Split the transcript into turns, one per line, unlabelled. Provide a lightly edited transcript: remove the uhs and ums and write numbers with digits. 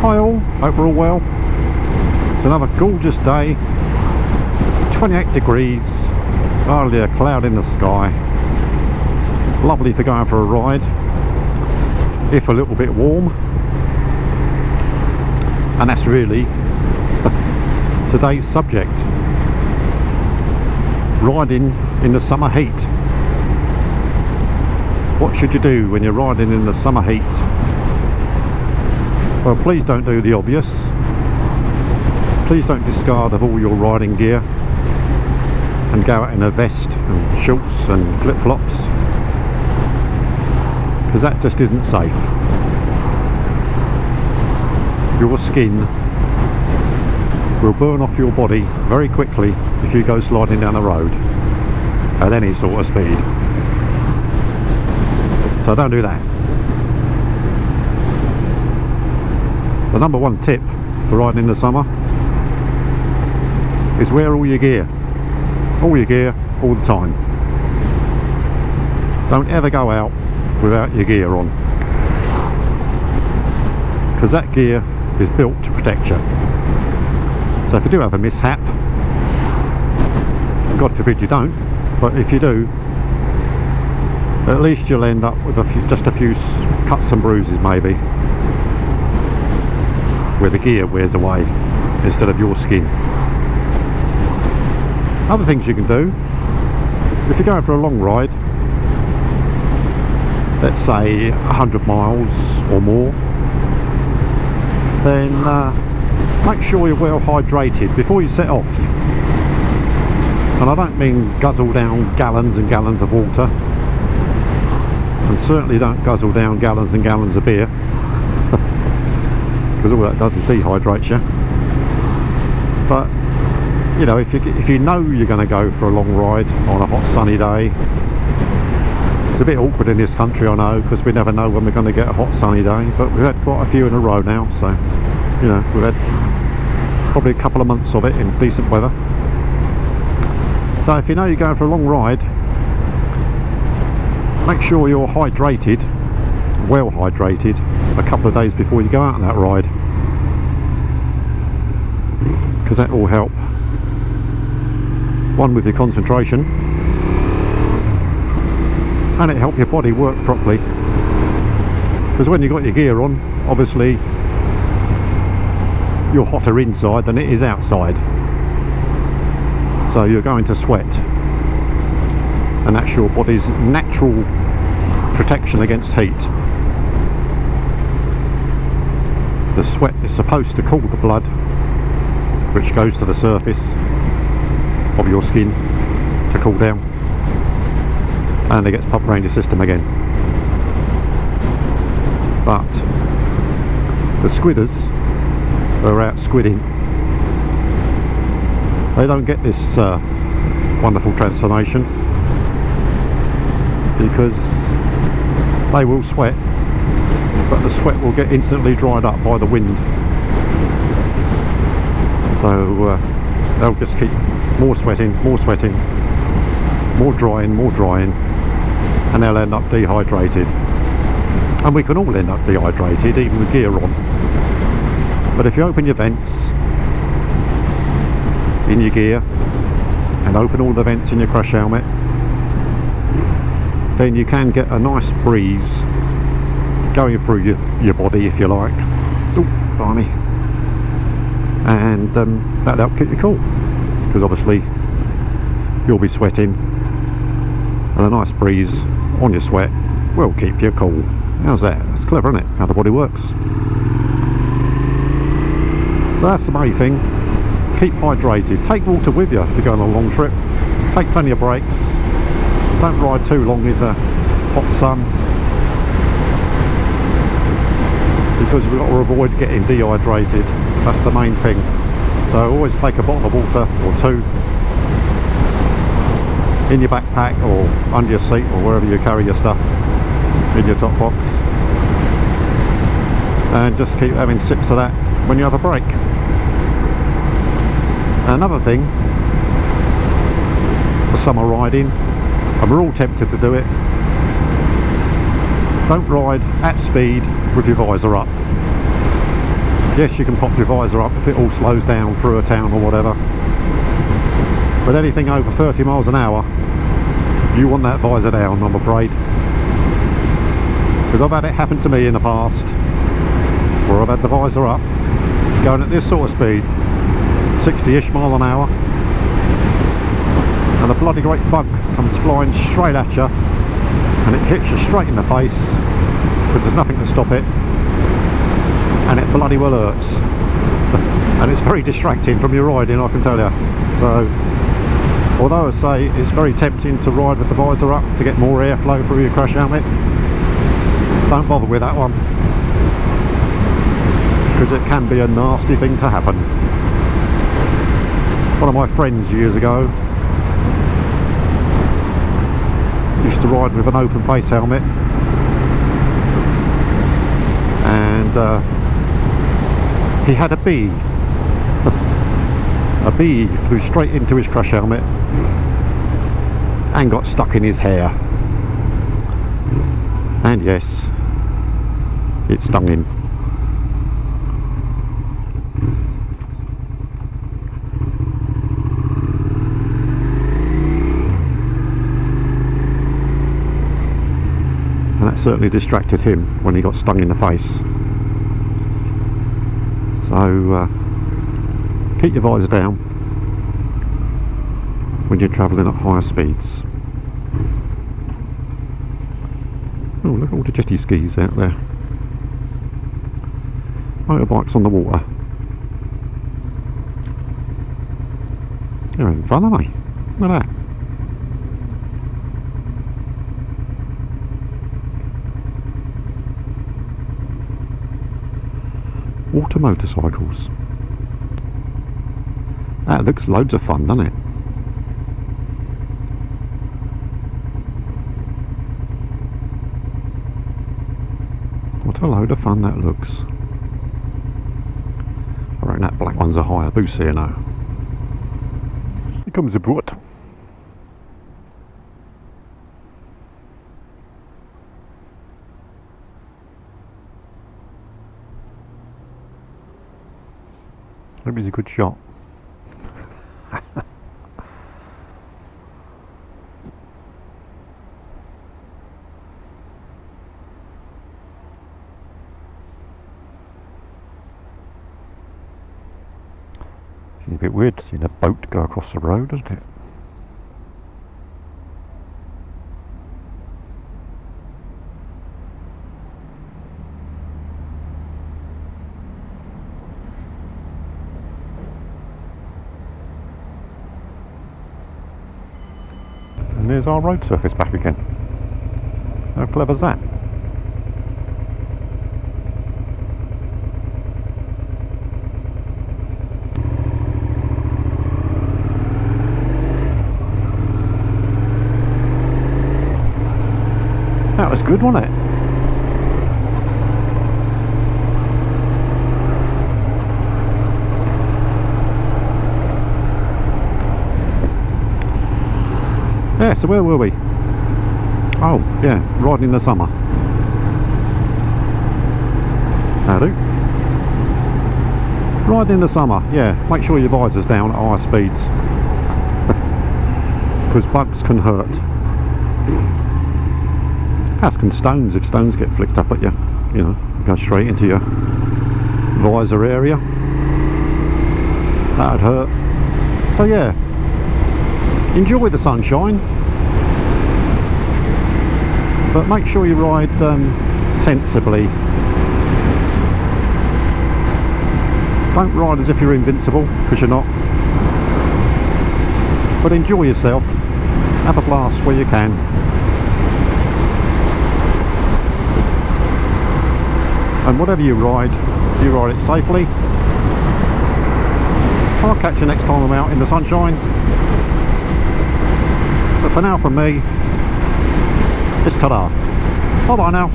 Hi all, hope we're all well. It's another gorgeous day, 28 degrees, hardly a cloud in the sky. Lovely for going for a ride, if a little bit warm. And that's really today's subject. Riding in the summer heat. What should you do when you're riding in the summer heat? Well, please don't do the obvious. Please don't discard of all your riding gear and go out in a vest and shorts and flip-flops, because that just isn't safe. Your skin will burn off your body very quickly if you go sliding down the road at any sort of speed. So don't do that. The number one tip for riding in the summer is wear all your gear. All your gear, all the time. Don't ever go out without your gear on, because that gear is built to protect you. So if you do have a mishap, God forbid you don't, but if you do, at least you'll end up with just a few cuts and bruises maybe, where the gear wears away instead of your skin. Other things you can do, if you're going for a long ride, let's say 100 miles or more, then make sure you're well hydrated before you set off. And I don't mean guzzle down gallons and gallons of water, and certainly don't guzzle down gallons and gallons of beer, because all that does is dehydrate you. But you know, if you know you're going to go for a long ride on a hot sunny day, it's a bit awkward in this country, I know, because we never know when we're going to get a hot sunny day, but we've had quite a few in a row now, so you know, we've had probably a couple of months of it in decent weather. So if you know you're going for a long ride, make sure you're hydrated, well hydrated, a couple of days before you go out on that ride, because that will help, one, with your concentration, and it help your body work properly, because when you've got your gear on, obviously you're hotter inside than it is outside, so you're going to sweat, and that's your body's natural protection against heat. The sweat is supposed to cool the blood, which goes to the surface of your skin to cool down, and it gets pumped around your system again. But the squidders are out squidding. They don't get this wonderful transformation, because they will sweat, but the sweat will get instantly dried up by the wind. So they'll just keep more sweating, more sweating, more drying, and they'll end up dehydrated. And we can all end up dehydrated, even with gear on. But if you open your vents in your gear and open all the vents in your crash helmet, then you can get a nice breeze going through your body, if you like. Oh, blimey. And that'll help keep you cool, because obviously you'll be sweating, and a nice breeze on your sweat will keep you cool. How's that? That's clever, isn't it? How the body works. So that's the main thing. Keep hydrated. Take water with you if you're going on a long trip. Take plenty of breaks. Don't ride too long in the hot sun, because we've got to avoid getting dehydrated. That's the main thing. So always take a bottle of water or two in your backpack or under your seat or wherever you carry your stuff, in your top box, and just keep having sips of that when you have a break. Another thing for summer riding, and we're all tempted to do it, don't ride at speed with your visor up. Yes, you can pop your visor up if it all slows down through a town or whatever, but anything over 30 miles an hour, you want that visor down, I'm afraid. Because I've had it happen to me in the past, where I've had the visor up, going at this sort of speed, 60-ish mile an hour, and a bloody great bug comes flying straight at you, and it hits you straight in the face, because there's nothing to stop it, and it bloody well hurts. And it's very distracting from your riding, I can tell you. So, although I say it's very tempting to ride with the visor up to get more airflow through your crash helmet, don't bother with that one, because it can be a nasty thing to happen. One of my friends years ago used to ride with an open face helmet, and he had a bee. A bee flew straight into his crash helmet and got stuck in his hair. And yes, it stung him. And that certainly distracted him when he got stung in the face. So keep your visor down when you're travelling at higher speeds. Oh, look at all the jetty skis out there. Motorbikes on the water. They're having fun, aren't they? Look at that. Water motorcycles. That looks loads of fun, doesn't it? What a load of fun that looks. I reckon that black one's a Hayabusa here now. Here comes the boat. That was a good shot. It's a bit weird to see the boat go across the road, isn't it? And there's our road surface back again. How clever's that? That was good, wasn't it? Yeah, so where were we? Oh, yeah, riding in the summer. Howdy. Riding in the summer, yeah, make sure your visor's down at high speeds. Because bugs can hurt. As can stones, if stones get flicked up at you. You know, go straight into your visor area. That'd hurt. So yeah, enjoy the sunshine, but make sure you ride sensibly. Don't ride as if you're invincible, because you're not, but enjoy yourself, have a blast where you can. And whatever you ride it safely. I'll catch you next time I'm out in the sunshine. But for now, from me, it's ta-da. Bye bye now.